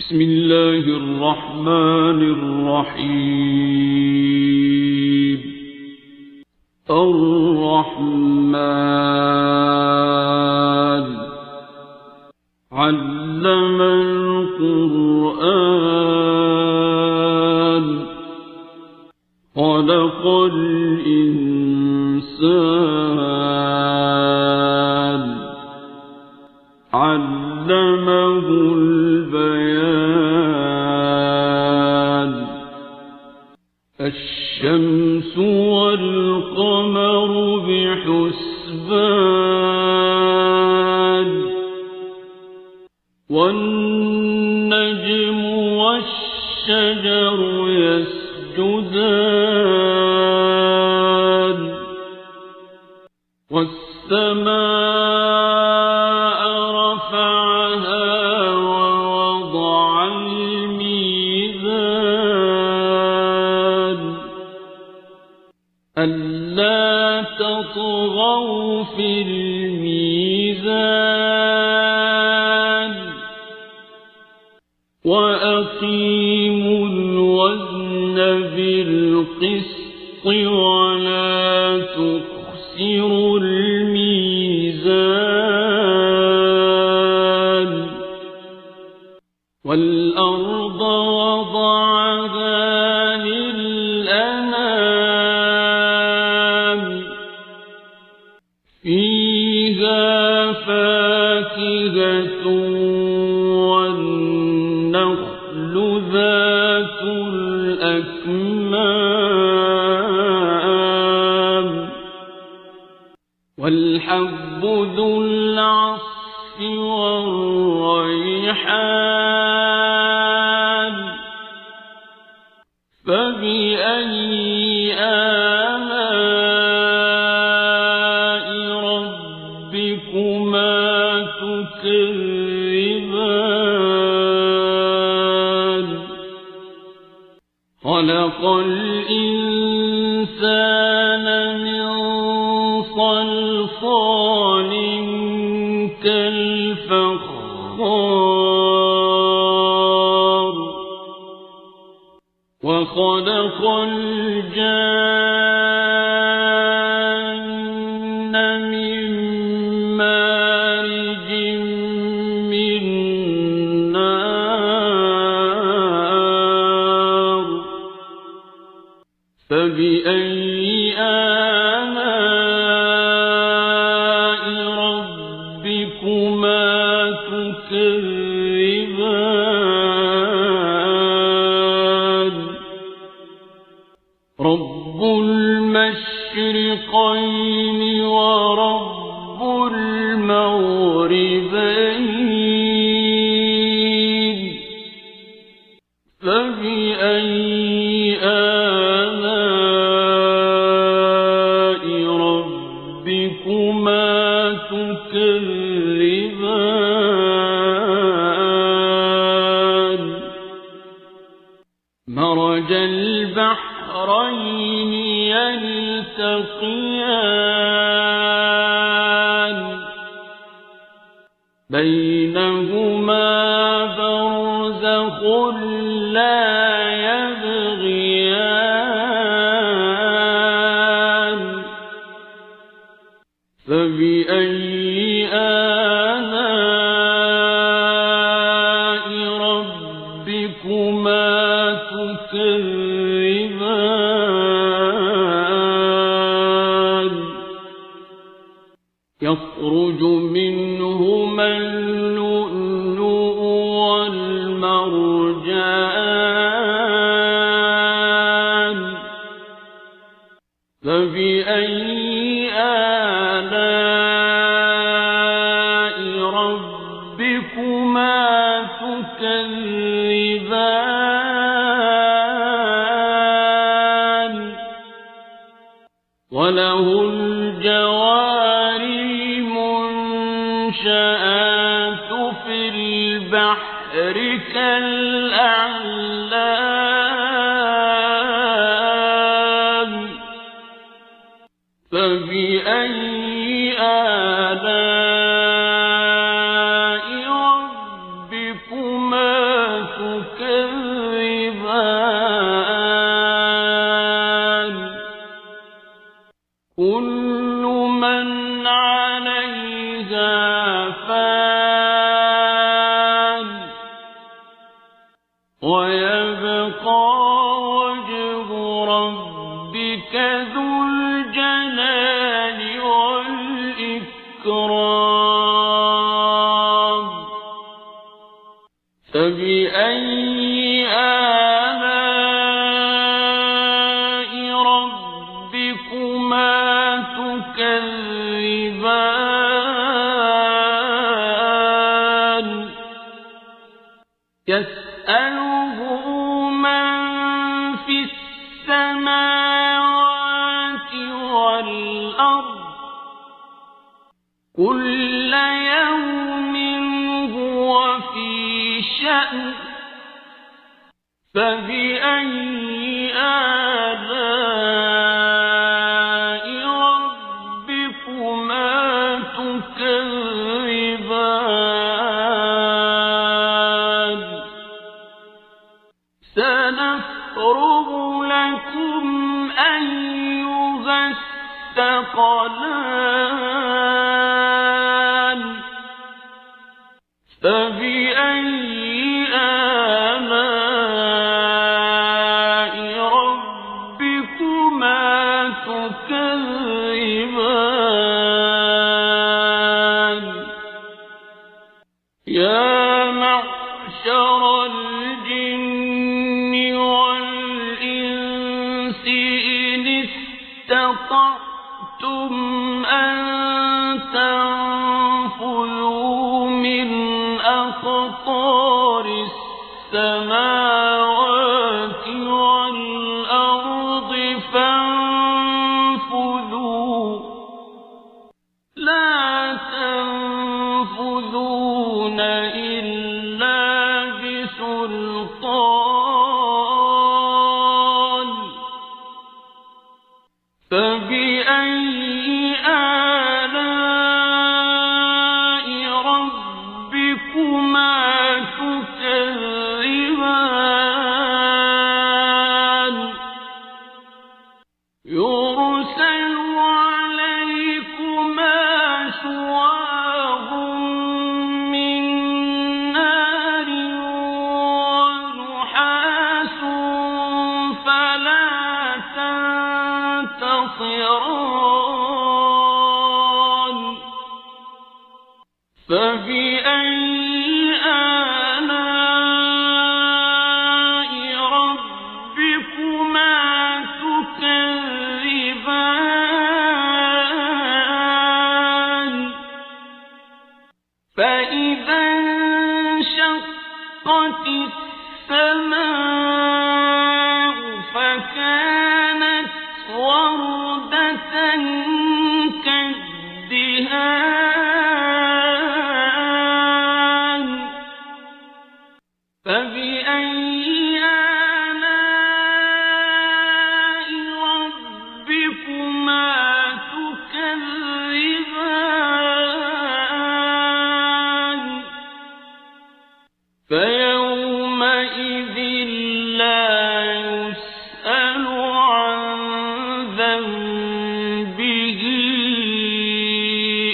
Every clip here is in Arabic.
بسم الله الرحمن الرحيم. الرحمن علم القرآن خلق الإنسان علمه البيان. الشمس والقمر بحسبان والنجم والشجر يسجدان والسماء رفعها ووضع الميزان ألا تطغوا في الميزان وأقيموا الوزن بالقسط ولا تخسروا الميزان. والأرض وضعها للأنام فيها فاكهة والنخل ذات الأكمام والحب ذو العصف والريحان. فبأي آلاء ربكما تكذبان؟ خلق الإنسان من صلصال كالفخار وخلق الجان من مارج من نار. فبأي آلاء ربكما تكذبان؟ رب المشرقين ورب المغربين. فبأي آلاء ربكما تكذبان؟ مرج البحرين يلتقيان بينهما برزخ لا يبغيان. فبأي آلاء ربكما تكذبان؟ يخرج منهما اللؤلؤ والمرجان. فبأي آلاء ربكما تكذبان؟ وله الجوار المنشآت في البحر كالأعلام. فبأي آلاء ربكما تكذبان كل من عليها فان ويبقى وجه ربك ذو الجلال والإكرام فبأي آلاء ربكما تكذبان يسأله من في السماوات والأرض كل يوم هو في شأن فبأي آلاء ربكما تكذبان سنفرغ لكم أيها الثقلان فبأي آلاء ربكما تكذبان يا معشر الجن والإنس إن استطعتم أن تنفذوا من أقطار السماوات والأرض فانفذوا لا تنفذون إلا بسلطان فبأي آلاء ربكما تكذبان يرسل عليكما شواظ من نار ونحاس فلا تنتصران فبأي آلاء ربكما تكذبان فإذا انشقت السماء فكانت وردة كالدهان فبأي آلاء ربكما تكذبان فيومئذ لا يسأل عن ذنبه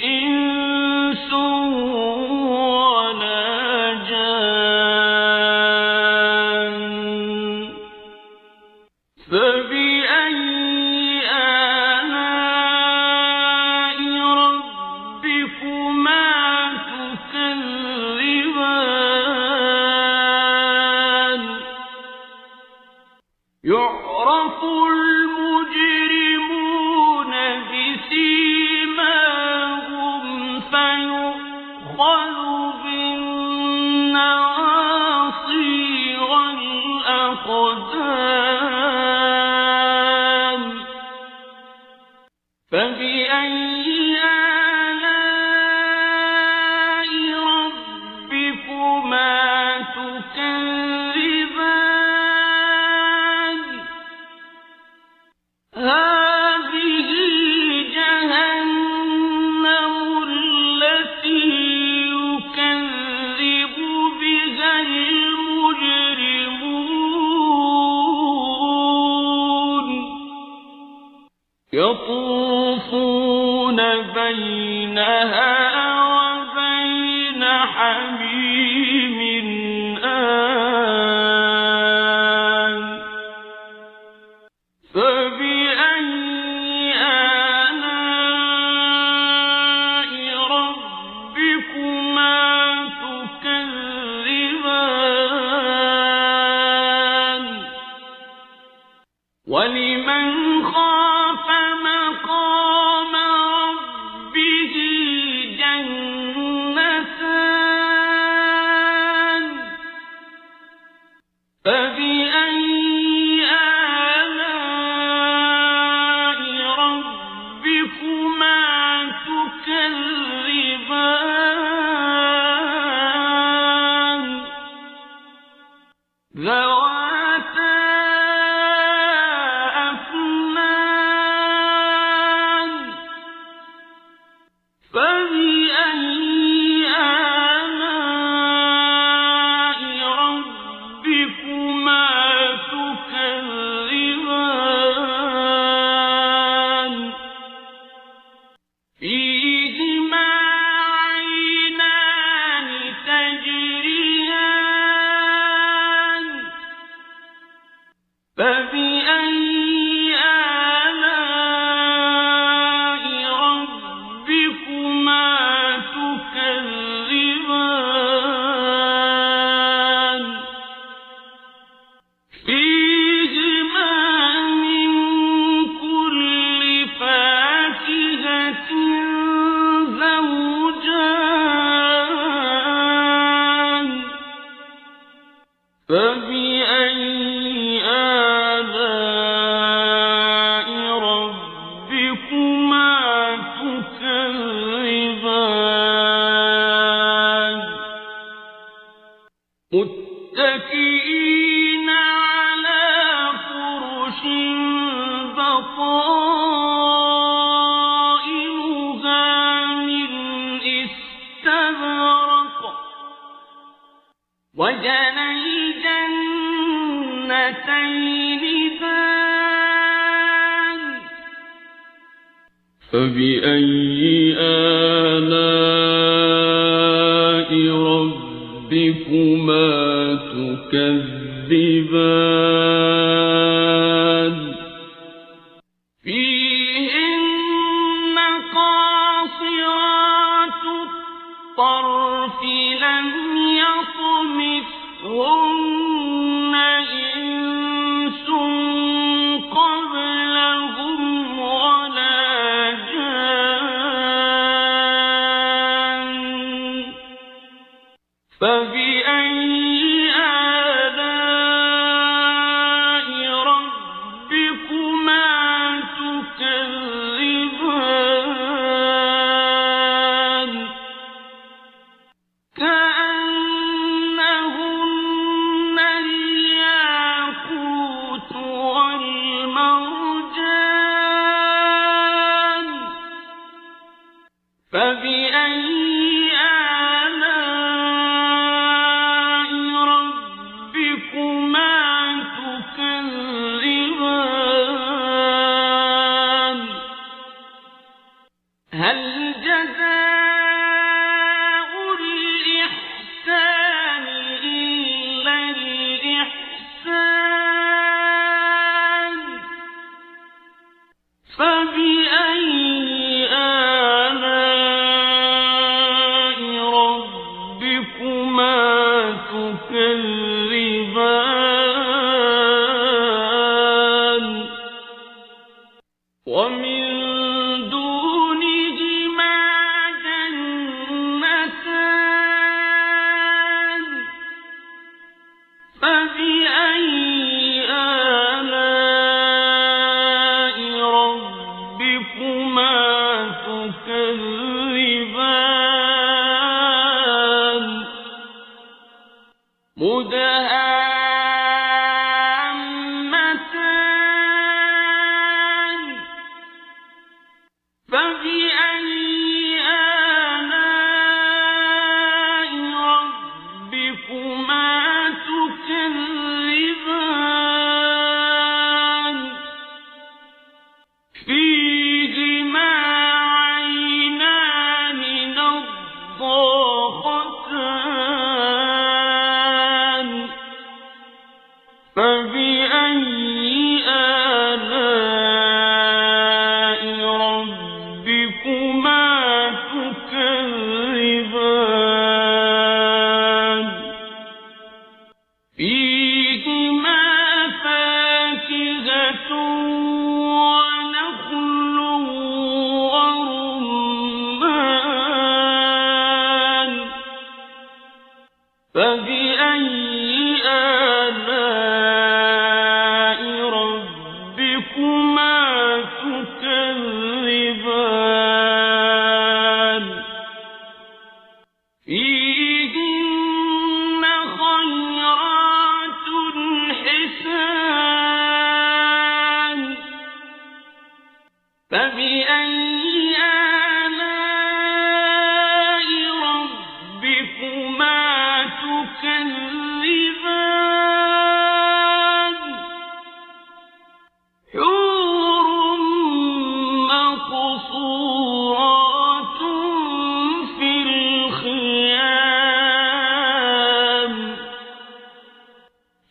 إنس ولا جان فبأي آلاء ربكما تكذبان يعرف المجرمون بسيماهم فيؤخذ بالنواصي والأقدام فبأي آلاء ربكما تكذبان يطوفون بينها وبين حميم آن فبأي آلاء ربكما تكذبان ولمن خاف مقام ربه جنتان فبأي آلاء ربكما تكذبان ذواتا أفنان فبأي آلاء ربكما تكذبان فيهما عينان تجريان فبأي آلاء ربكما تكذبان فيهما من كل فاكهة زوجان فبأي آلاء ربكما تكذبان متكئين على فرش بطائنها من استبرق وجنى الجنتين دان فبأي آلاء ربكما تكذبان فيهن قاصرات الطرف لم يطمثهن إنس قبلهم ولا جان فبأي آلاء ربكما تكذبان كأنهن الياقوت والمرجان فبأي آلاء ربكما تكذبان هل جزاء الإحسان إلا الإحسان فبأي آلاء ربكما تكذبان ومن دونهما جنتان فبأي آلاء ربكما تكذبان مدهامتان فبأي آلاء ربكما تكذبان فيهما فاكهة ونخل ورمان فبأي آلاء ربكما تكذبان فيهن خيرات حسان فبأي آلاء ربكما تكذبان حور مقصورات في الخيام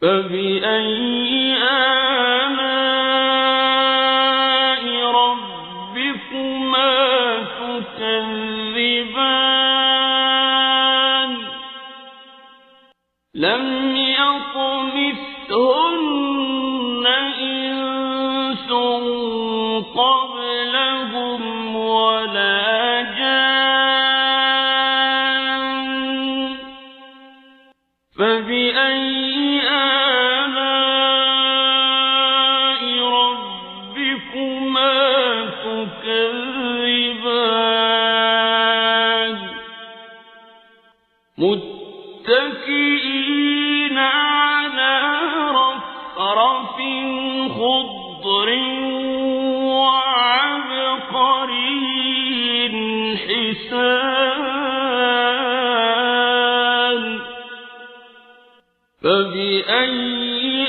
فبأي آلاء ربكما تكذبان لم يطمثهن إنس قبلهم ولا جان فبأي آلاء ربكما تكذبان متكئين على رفرف خضر وعبقري حسان فبأي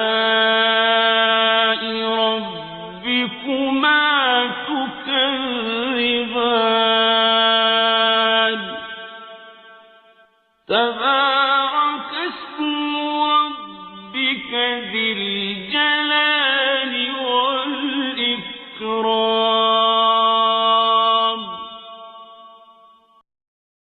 آلاء ربكما تكذبان